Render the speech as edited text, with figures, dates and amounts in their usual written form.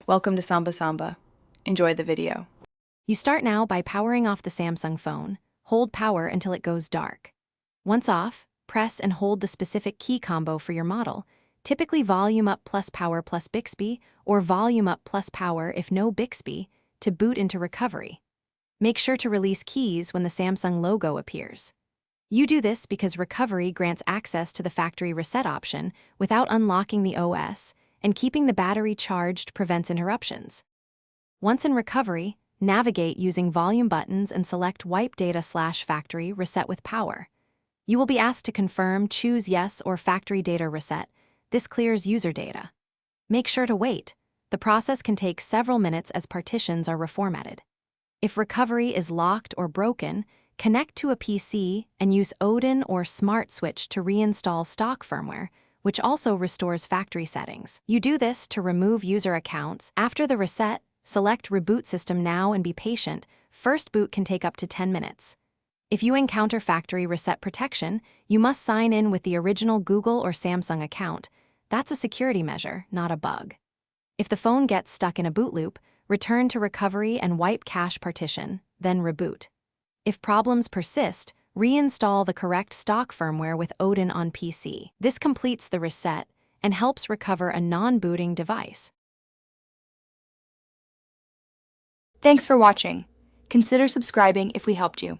Welcome to Samba Samba. Enjoy the video. You start now by powering off the Samsung phone. Hold power until it goes dark. Once off, press and hold the specific key combo for your model, typically volume up plus power plus Bixby or volume up plus power if no Bixby, to boot into recovery. Make sure to release keys when the Samsung logo appears. You do this because recovery grants access to the factory reset option without unlocking the OS, and keeping the battery charged prevents interruptions. Once in recovery, navigate using volume buttons and select Wipe Data/Factory Reset with Power. You will be asked to confirm, choose Yes or Factory Data Reset. This clears user data. Make sure to wait. The process can take several minutes as partitions are reformatted. If recovery is locked or broken, connect to a PC and use Odin or Smart Switch to reinstall stock firmware, which also restores factory settings. You do this to remove user accounts. After the reset, select Reboot System now and be patient. First boot can take up to 10 minutes. If you encounter factory reset protection, you must sign in with the original Google or Samsung account. That's a security measure, not a bug. If the phone gets stuck in a boot loop, return to recovery and wipe cache partition, then reboot. If problems persist, reinstall the correct stock firmware with Odin on PC. This completes the reset and helps recover a non-booting device. Thanks for watching. Consider subscribing if we helped you.